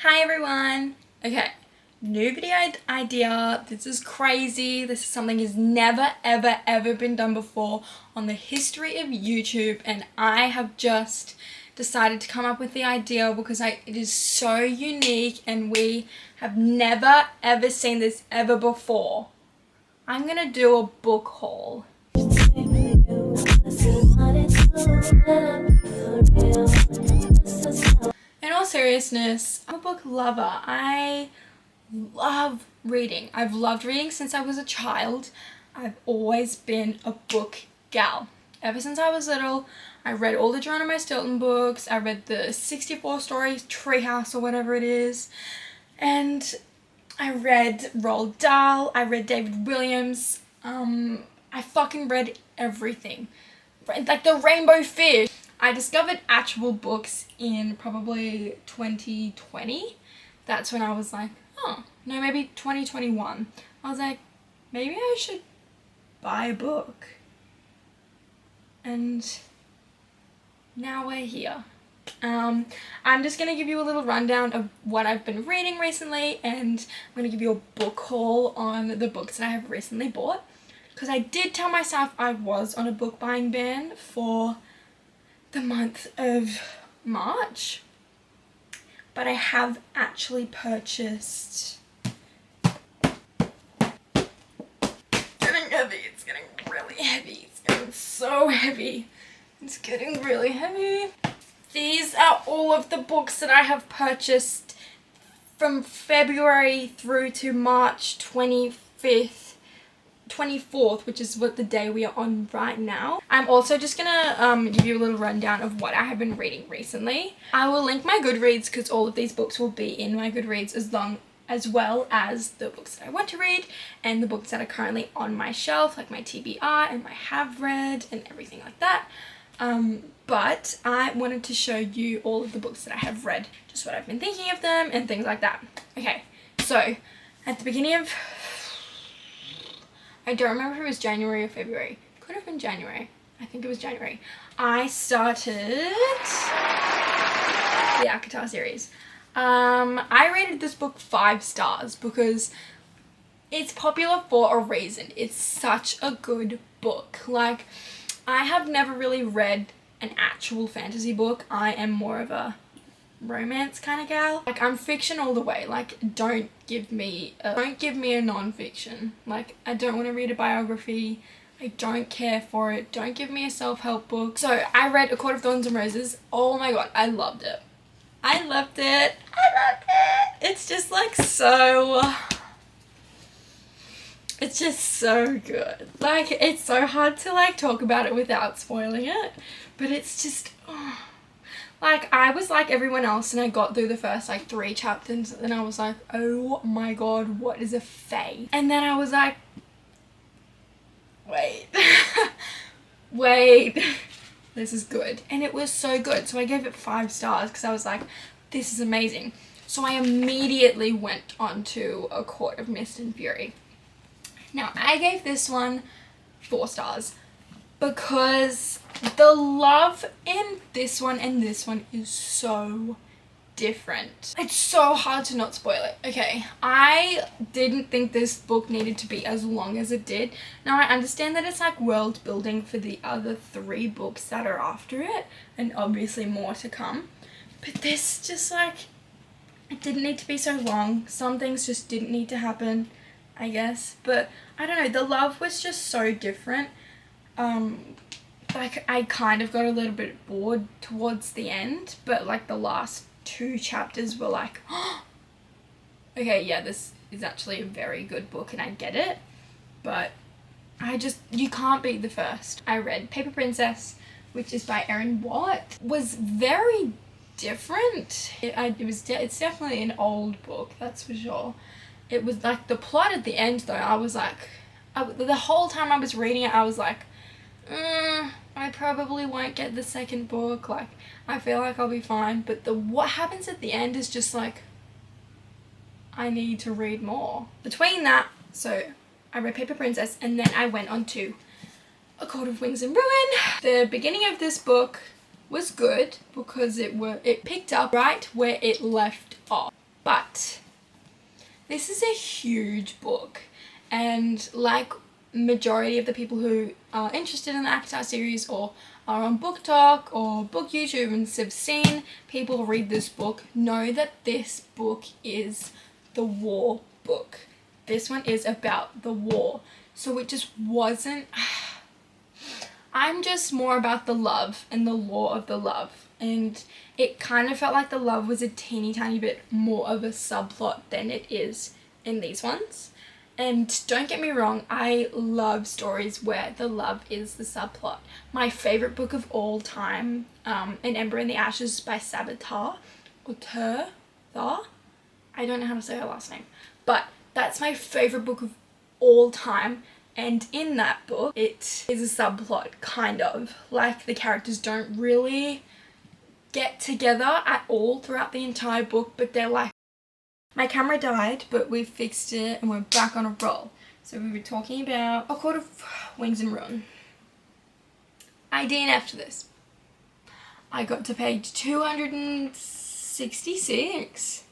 Hi everyone! Okay, new video idea. This is crazy. This is something has never ever been done before on the history of YouTube, and I have just decided to come up with the idea because it is so unique and we have never ever seen this ever before. I'm gonna do a book haul. In all seriousness, I'm a book lover. I love reading. I've loved reading since I was a child. I've always been a book gal. Ever since I was little, I read all the Geronimo Stilton books. I read the 64 Stories Treehouse or whatever it is. And I read Roald Dahl. I read David Williams. I fucking read everything. Like the Rainbow Fish. I discovered actual books in probably 2020. That's when I was like, oh, no, maybe 2021. I was like, maybe I should buy a book. And now we're here. I'm just going to give you a little rundown of what I've been reading recently, and I'm going to give you a book haul on the books that I have recently bought. Because I did tell myself I was on a book buying ban for the month of March, but I have actually purchased. Getting heavy. It's getting really heavy. It's getting so heavy. It's getting really heavy. These are all of the books that I have purchased from February through to March 24th, which is what the day we are on right now. I'm also just gonna give you a little rundown of what I have been reading recently. I will link my Goodreads because all of these books will be in my Goodreads as well as the books that I want to read and the books that are currently on my shelf, like my TBR and my have read and everything like that. But I wanted to show you all of the books that I have read, just what I've been thinking of them and things like that. Okay, so at the beginning of, I don't remember if it was January or February. Could have been January. I think it was January. I started the ACOTAR series. I rated this book 5 stars because it's popular for a reason. It's such a good book. Like, I have never really read an actual fantasy book. I am more of a romance kind of gal. Like, I'm fiction all the way. Like, don't give me a non-fiction. Like, I don't want to read a biography. I don't care for it. Don't give me a self-help book. So I read A Court of Thorns and Roses. Oh my god, I loved it. I loved it. It's just like it's just so good. Like, it's so hard to like talk about it without spoiling it, but it's just like, I was like everyone else and I got through the first like 3 chapters and I was like, oh my god, what is a fae? And then I was like, wait wait, this is good. And it was so good, so I gave it 5 stars because I was like, this is amazing. So I immediately went on to A Court of Mist and Fury. Now, I gave this one 4 stars because the love in this one and this one is so different. It's so hard to not spoil it. Okay, I didn't think this book needed to be as long as it did. Now, I understand that it's like world building for the other 3 books that are after it, and obviously more to come. But this just like, it didn't need to be so long. Some things just didn't need to happen, I guess. But I don't know, the love was just so different. Like, I kind of got a little bit bored towards the end, but like the last 2 chapters were like, oh, okay, yeah, this is actually a very good book and I get it. But you can't beat the first. I read Paper Princess, which is by Erin Watt. Was very different. It's definitely an old book, that's for sure. It was like the plot at the end though, I was like, the whole time I was reading it, I was like, I probably won't get the second book. Like, I feel like I'll be fine. But what happens at the end is just like, I need to read more. Between that, so I read Paper Princess and then I went on to A Court of Wings and Ruin. The beginning of this book was good because it picked up right where it left off. But this is a huge book, and like majority of the people who are interested in the ACOTAR series or are on Book Talk or Book YouTube and have seen people read this book know that this book is the war book. This one is about the war. So it just wasn't... I'm just more about the love and the lore of the love. And it kind of felt like the love was a teeny tiny bit more of a subplot than it is in these ones. And don't get me wrong, I love stories where the love is the subplot. My favourite book of all time, An Ember in the Ashes by Sabatar, or Thar. I don't know how to say her last name. But that's my favourite book of all time. And in that book, it is a subplot, kind of. Like, the characters don't really get together at all throughout the entire book, but they're like... My camera died, but we fixed it and we're back on a roll. So we were talking about A Court of Wings and Ruin. I DNF'd this. I got to page 266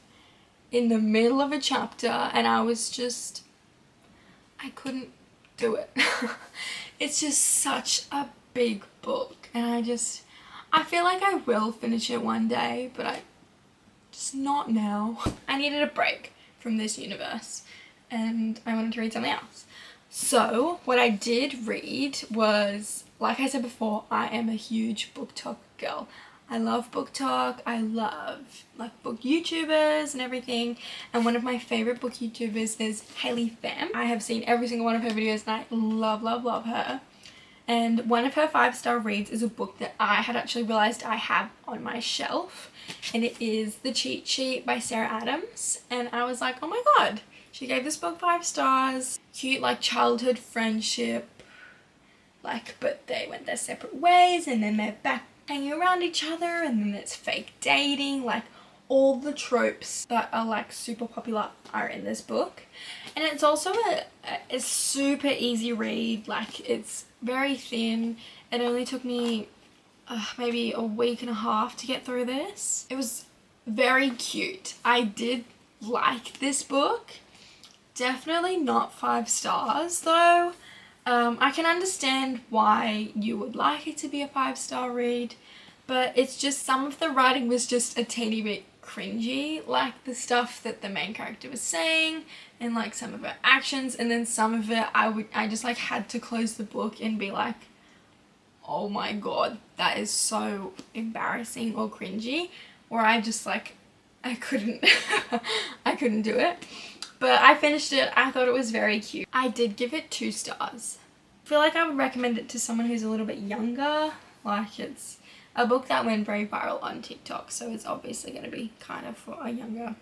in the middle of a chapter, and I was just... I couldn't do it. It's just such a big book, and I feel like I will finish it one day, but just not now. I needed a break from this universe and I wanted to read something else. So what I did read was, like I said before, I am a huge Book Talk girl. I love Book Talk. I love like book YouTubers and everything. And one of my favorite book YouTubers is Hayley Pham. I have seen every single one of her videos and I love, love, love her. And one of her 5-star reads is a book that I had actually realized I have on my shelf. And it is The Cheat Sheet by Sarah Adams. And I was like, oh my god, she gave this book 5 stars. Cute, like, childhood friendship. Like, but they went their separate ways and then they're back hanging around each other, and then it's fake dating. Like, all the tropes that are like super popular are in this book. And it's also a super easy read. Like, it's very thin. It only took me maybe a week and a half to get through this. It was very cute. I did like this book. Definitely not 5 stars though. I can understand why you would like it to be a 5-star read, but it's just some of the writing was just a teeny bit cringy, like the stuff that the main character was saying and like some of her actions, and then some of it I just like had to close the book and be like, oh my god, that is so embarrassing or cringy, or I just like I couldn't I couldn't do it. But I finished it. I thought it was very cute. I did give it 2 stars. I feel like I would recommend it to someone who's a little bit younger. Like, it's a book that went very viral on TikTok, so it's obviously going to be kind of for a younger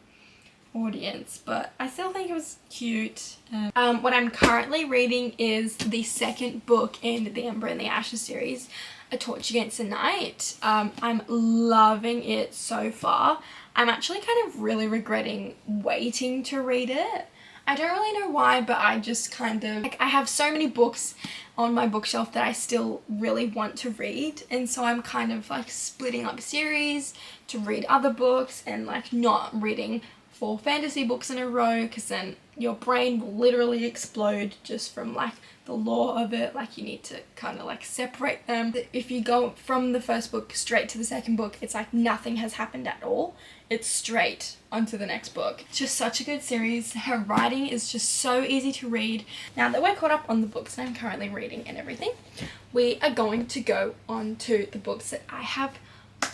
audience, but I still think it was cute. What I'm currently reading is the second book in the Ember in the Ashes series, A Torch Against the Night. I'm loving it so far. I'm actually kind of really regretting waiting to read it. I don't really know why, but I just kind of, like, I have so many books on my bookshelf that I still really want to read, and so I'm kind of like splitting up series to read other books and like not reading 4 fantasy books in a row, because then your brain will literally explode just from like the lore of it. Like, you need to kind of like separate them. If you go from the first book straight to the second book, it's like nothing has happened at all. It's straight onto the next book. It's just such a good series. Her writing is just so easy to read. Now that we're caught up on the books that I'm currently reading and everything, we are going to go on to the books that I have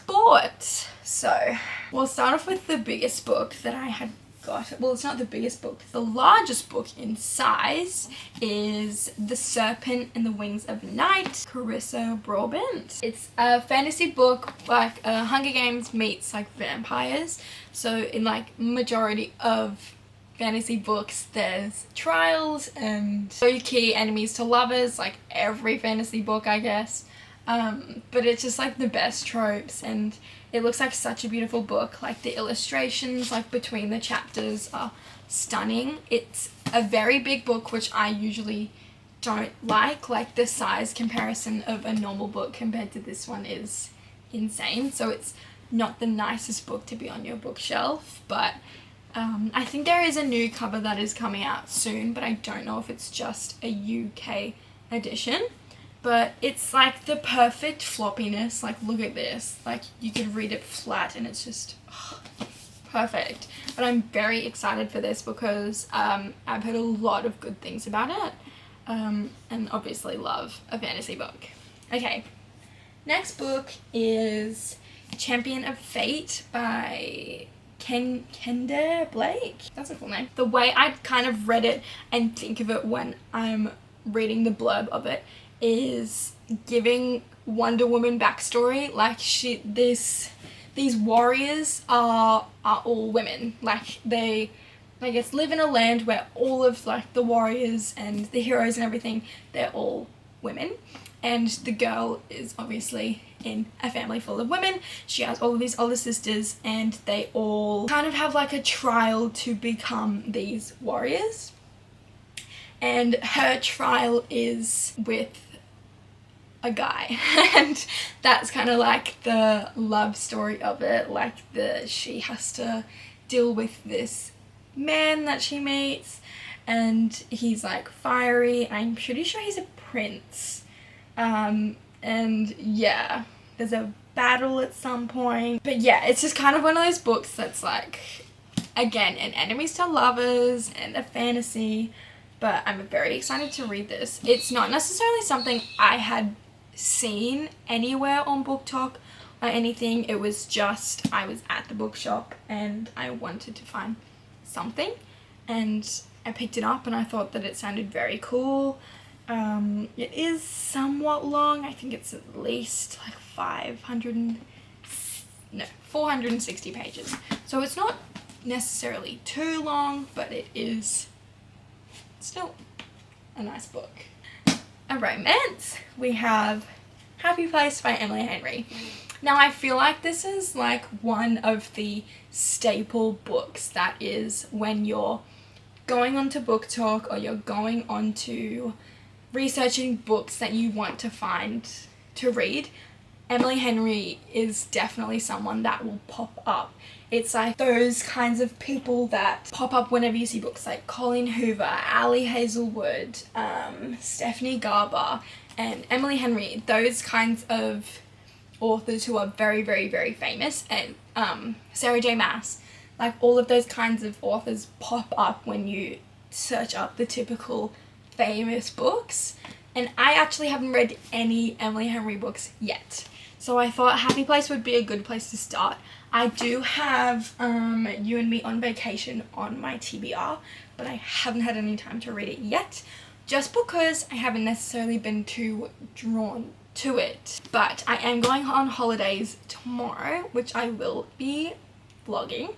bought. So we'll start off with the biggest book that I had got. Well, it's not the biggest book. The largest book in size is The Serpent and the Wings of Night, Carissa Broadbent. It's a fantasy book, like Hunger Games meets like vampires. So in like majority of fantasy books, there's trials and low-key enemies to lovers, like every fantasy book, I guess. But it's just like the best tropes, and it looks like such a beautiful book. Like, the illustrations like between the chapters are stunning. It's a very big book, which I usually don't like the size comparison of a normal book compared to this one is insane. So it's not the nicest book to be on your bookshelf, but I think there is a new cover that is coming out soon, but I don't know if it's just a UK edition. But it's like the perfect floppiness. Like, look at this. Like, you could read it flat and it's just perfect. But I'm very excited for this because I've heard a lot of good things about it. And obviously love a fantasy book. Okay, next book is Champion of Fate by Kenda Blake. That's a cool name. The way I kind of read it and think of it when I'm reading the blurb of it is giving Wonder Woman backstory. Like, these warriors are all women. Like, they, I guess, live in a land where all of like the warriors and the heroes and everything, they're all women. And the girl is obviously in a family full of women. She has all of these older sisters and they all kind of have like a trial to become these warriors. And her trial is with a guy and that's kind of like the love story of it. Like, she has to deal with this man that she meets and he's like fiery. I'm pretty sure he's a prince. And yeah, there's a battle at some point. But yeah, it's just kind of one of those books that's like, again, an enemies to lovers and a fantasy. But I'm very excited to read this. It's not necessarily something I had seen anywhere on Book Talk or anything. It was just, I was at the bookshop and I wanted to find something and I picked it up and I thought that it sounded very cool. It is somewhat long. I think it's at least like 460 pages. So it's not necessarily too long, but it is still a nice book. A romance. We have Happy Place by Emily Henry. Now, I feel like this is like one of the staple books that is when you're going onto Book Talk or you're going onto researching books that you want to find to read. Emily Henry is definitely someone that will pop up. It's like those kinds of people that pop up whenever you see books like Colleen Hoover, Ali Hazelwood, Stephanie Garber, and Emily Henry. Those kinds of authors who are very, very, very famous, and Sarah J. Maas. Like, all of those kinds of authors pop up when you search up the typical famous books. And I actually haven't read any Emily Henry books yet. So I thought Happy Place would be a good place to start. I do have You and Me on Vacation on my TBR, but I haven't had any time to read it yet, just because I haven't necessarily been too drawn to it. But I am going on holidays tomorrow, which I will be vlogging.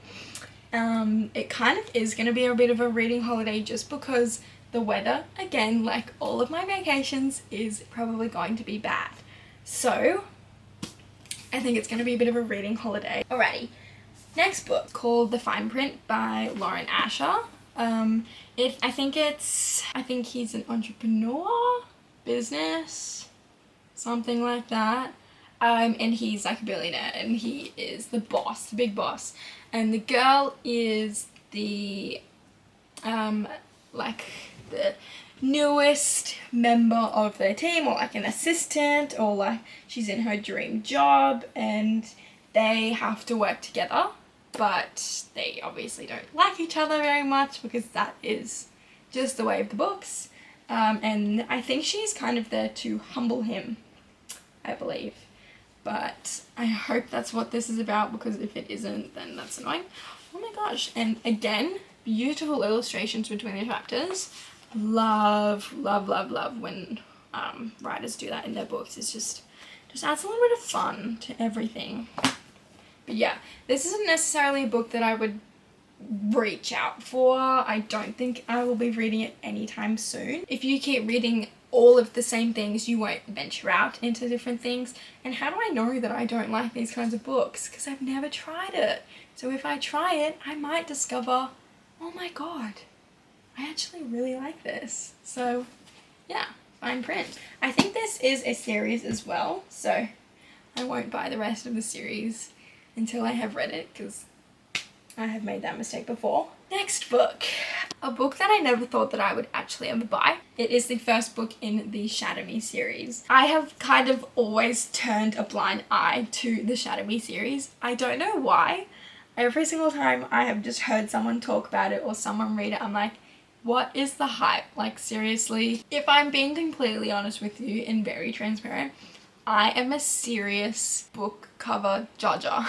It kind of is going to be a bit of a reading holiday just because the weather, again, like all of my vacations, is probably going to be bad. So I think it's going to be a bit of a reading holiday. Alrighty, next book called The Fine Print by Lauren Asher. I think he's an entrepreneur, business, something like that. And he's like a billionaire and he is the boss, the big boss. And the girl is the the newest member of their team, or like an assistant, or like she's in her dream job and they have to work together, but they obviously don't like each other very much because that is just the way of the books. And I think she's kind of there to humble him, I believe. But I hope that's what this is about, because if it isn't, then that's annoying. Oh my gosh. And again, beautiful illustrations between the chapters. Love, love, love, love when writers do that in their books. It's just adds a little bit of fun to everything. But yeah, this isn't necessarily a book that I would reach out for. I don't think I will be reading it anytime soon. If you keep reading all of the same things, you won't venture out into different things. And how do I know that I don't like these kinds of books? Because I've never tried it. So if I try it, I might discover, oh my god, I actually really like this. So yeah, Fine Print. I think this is a series as well, so I won't buy the rest of the series until I have read it, because I have made that mistake before. Next book. A book that I never thought that I would actually ever buy. It is the first book in the Shatter Me series. I have kind of always turned a blind eye to the Shatter Me series. I don't know why. Every single time I have just heard someone talk about it or someone read it, I'm like, what is the hype? Like, seriously. If I'm being completely honest with you and very transparent, I am a serious book cover judger.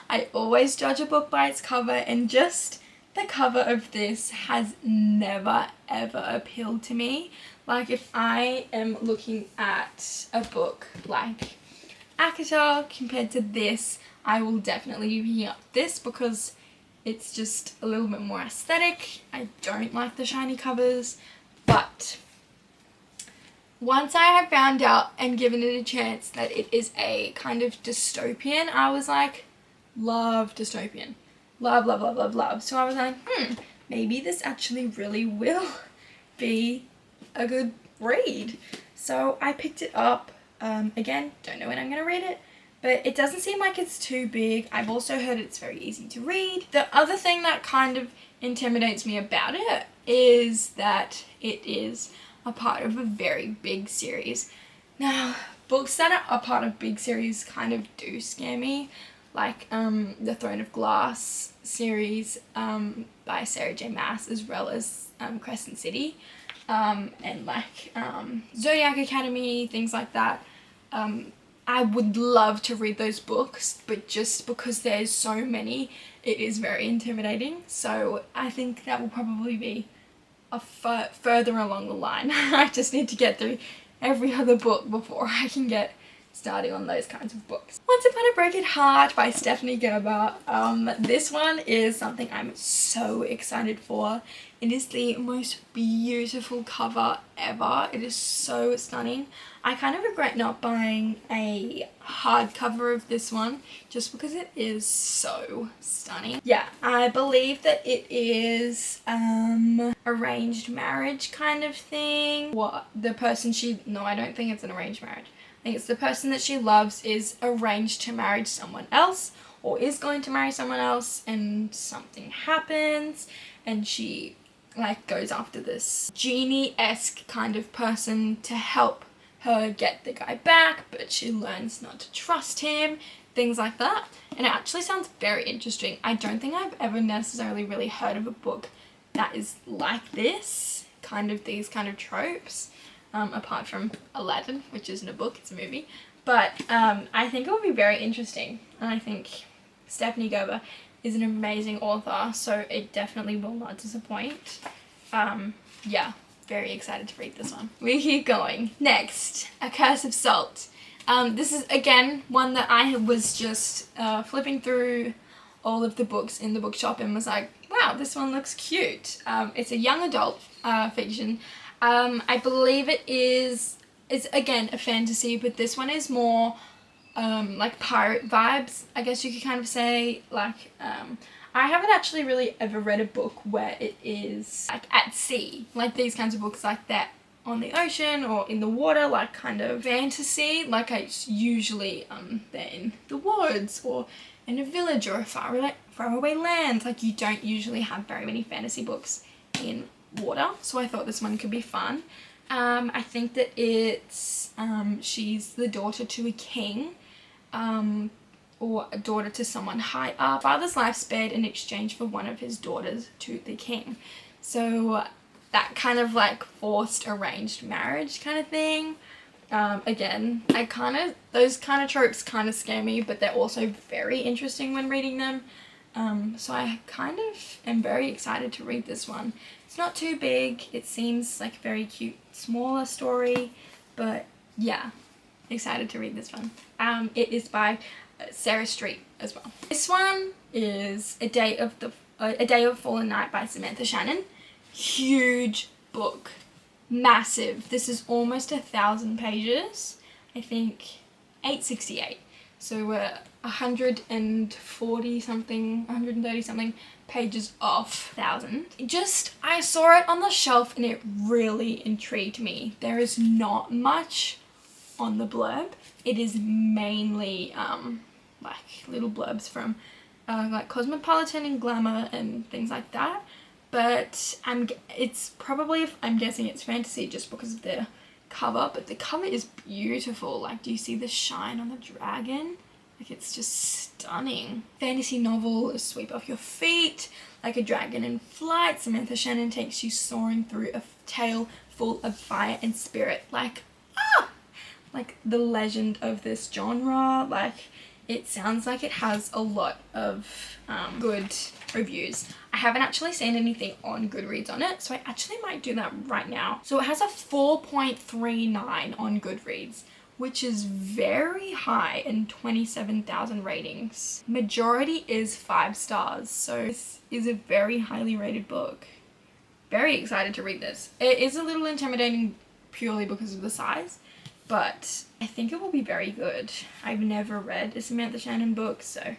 I always judge a book by its cover, and just the cover of this has never ever appealed to me. Like, if I am looking at a book like ACOTAR compared to this, I will definitely be picking up this because it's just a little bit more aesthetic. I don't like the shiny covers, but once I had found out and given it a chance that it is a kind of dystopian, I was like, love dystopian. Love, love, love, love, love. So I was like, maybe this actually really will be a good read. So I picked it up. Again, don't know when I'm going to read it, but it doesn't seem like it's too big. I've also heard it's very easy to read. The other thing that kind of intimidates me about it is that it is a part of a very big series. Now, books that are a part of big series kind of do scare me, like the Throne of Glass series by Sarah J Maas, as well as Crescent City, and like Zodiac Academy, things like that. I would love to read those books, but just because there's so many, it is very intimidating. So I think that will probably be further along the line. I just need to get through every other book before I can get starting on those kinds of books. Once Upon a Broken Heart by Stephanie Gerber. This one is something I'm so excited for. It is the most beautiful cover ever. It is so stunning. I kind of regret not buying a hardcover of this one just because it is so stunning. Yeah, I believe that it is arranged marriage kind of thing. No, I don't think it's an arranged marriage. I think it's the person that she loves is arranged to marry someone else or is going to marry someone else, and something happens and she like goes after this genie-esque kind of person to help her get the guy back, but she learns not to trust him, things like that. And it actually sounds very interesting. I don't think I've ever necessarily really heard of a book that is like this, these kind of tropes, apart from Aladdin, which isn't a book, it's a movie. But I think it will be very interesting, and I think Stephanie Gerber is an amazing author, so it definitely will not disappoint. Yeah, very excited to read this one. We keep going. Next, A Curse of Salt. This is, again, one that I was just flipping through all of the books in the bookshop and was like, wow, this one looks cute. It's a young adult fiction. I believe it's again a fantasy, but this one is more like pirate vibes, I guess you could kind of say. Like, I haven't actually really ever read a book where it is like at sea, like these kinds of books like that on the ocean or in the water, like kind of fantasy. Like, it's usually they're in the woods or in a village or a faraway land. Like, you don't usually have very many fantasy books in water, so I thought this one could be fun. I think that it's she's the daughter to a king, or a daughter to someone high up. Father's life spared in exchange for one of his daughters to the king. So that kind of like forced arranged marriage kind of thing. Again, those kind of tropes kind of scare me, but they're also very interesting when reading them. So I kind of am very excited to read this one. It's not too big. It seems like a very cute, smaller story, but yeah, excited to read this one. It is by Sarah Street as well. This one is A Day of Fallen Night by Samantha Shannon. Huge book, massive. This is almost 1,000 pages. I think 868. So we're 130 something pages off 1,000. I saw it on the shelf and it really intrigued me. There is not much on the blurb. It is mainly like little blurbs from like cosmopolitan and glamour and things like that. But it's probably, I'm guessing it's fantasy just because of the cover, but the cover is beautiful. Like, do you see the shine on the dragon? Like, it's just stunning. Fantasy novel, a sweep off your feet, like a dragon in flight. Samantha Shannon takes you soaring through a tale full of fire and spirit. Like, like the legend of this genre. Like, it sounds like it has a lot of good reviews. I haven't actually seen anything on Goodreads on it, so I actually might do that right now. So it has a 4.39 on Goodreads, which is very high and 27,000 ratings. Majority is 5 stars, so this is a very highly rated book. Very excited to read this. It is a little intimidating purely because of the size, but I think it will be very good. I've never read a Samantha Shannon book, so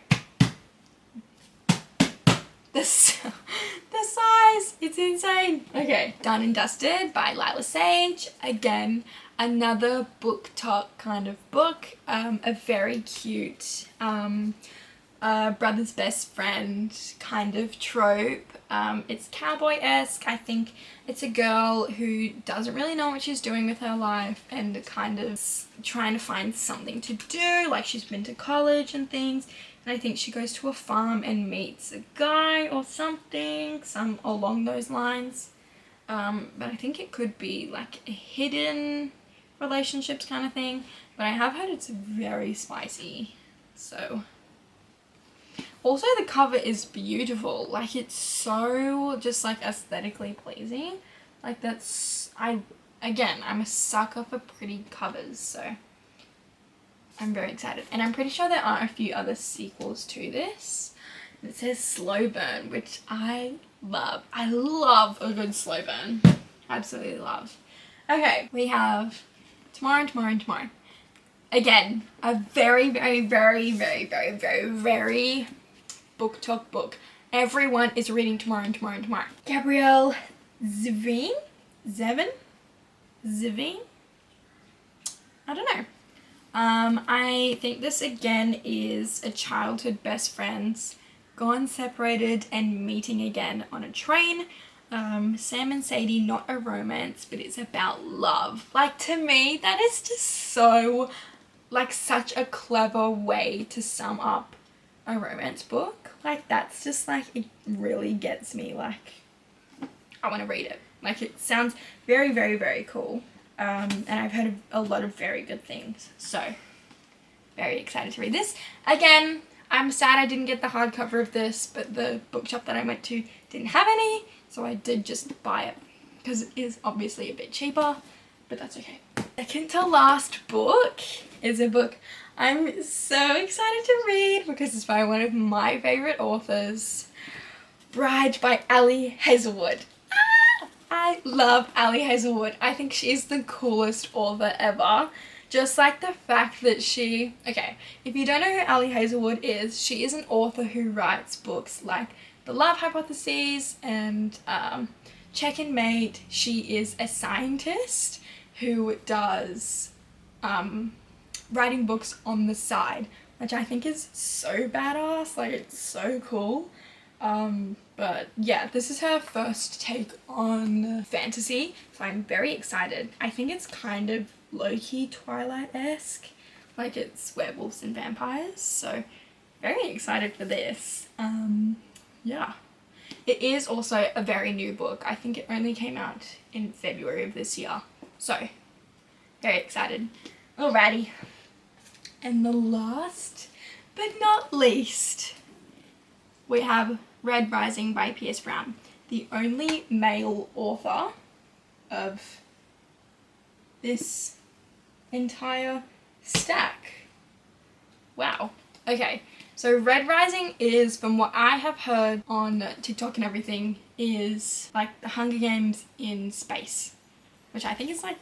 the size, it's insane. Okay, Done and Dusted by Lila Sage. Again, another book talk kind of book. A very cute brother's best friend kind of trope. It's cowboy-esque. I think it's a girl who doesn't really know what she's doing with her life and kind of trying to find something to do. Like, she's been to college and things, and I think she goes to a farm and meets a guy or something, some along those lines. But I think it could be like a hidden relationships kind of thing. But I have heard it's very spicy, so. Also, the cover is beautiful. Like, it's so just like aesthetically pleasing. Like, I'm a sucker for pretty covers, so I'm very excited. And I'm pretty sure there are a few other sequels to this. It says slow burn, which I love. I love a good slow burn. Absolutely love. Okay, we have Tomorrow and Tomorrow and Tomorrow. Again, a very, very, very, very, very, very, very book talk book. Everyone is reading Tomorrow and Tomorrow and Tomorrow. Gabrielle Zevin? I don't know. I think this again is a childhood best friends gone separated and meeting again on a train. Sam and Sadie, not a romance, but it's about love. Like, to me, that is just so, like, such a clever way to sum up a romance book. Like, that's just, like, it really gets me, like, I want to read it. Like, it sounds very, very, very cool. And I've heard a lot of very good things. So, very excited to read this. Again, I'm sad I didn't get the hardcover of this, but the bookshop that I went to didn't have any, so I did just buy it because it is obviously a bit cheaper, but that's okay. Second to last book is a book I'm so excited to read because it's by one of my favourite authors, Bride by Ali Hazelwood. I love Ali Hazelwood. I think she's the coolest author ever. Just like the fact that okay, if you don't know who Ali Hazelwood is, she is an author who writes books like The Love Hypothesis and Check and Mate. She is a scientist who does writing books on the side, which I think is so badass. Like, it's so cool. But yeah, this is her first take on fantasy, so I'm very excited. I think it's kind of low-key Twilight-esque, like it's werewolves and vampires, so very excited for this. Yeah. It is also a very new book. I think it only came out in February of this year, so very excited. Alrighty. And the last but not least, we have Red Rising by Pierce Brown, the only male author of this entire stack. Wow. Okay, so Red Rising is, from what I have heard on TikTok and everything, is like the Hunger Games in space, which I think is like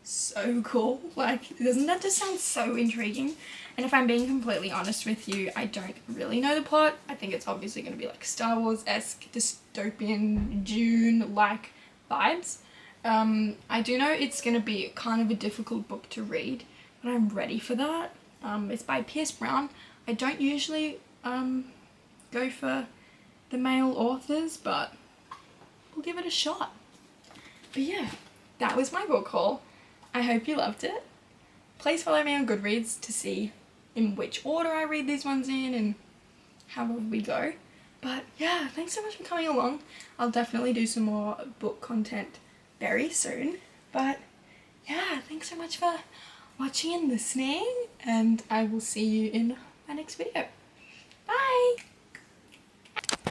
so cool. Like, doesn't that just sound so intriguing? And if I'm being completely honest with you, I don't really know the plot. I think it's obviously going to be like Star Wars-esque, dystopian, Dune-like vibes. I do know it's going to be kind of a difficult book to read, but I'm ready for that. It's by Pierce Brown. I don't usually go for the male authors, but we'll give it a shot. But yeah, that was my book haul. I hope you loved it. Please follow me on Goodreads to see in which order I read these ones in and however we go. But yeah, thanks so much for coming along. I'll definitely do some more book content very soon. But yeah, thanks so much for watching and listening, and I will see you in my next video. Bye!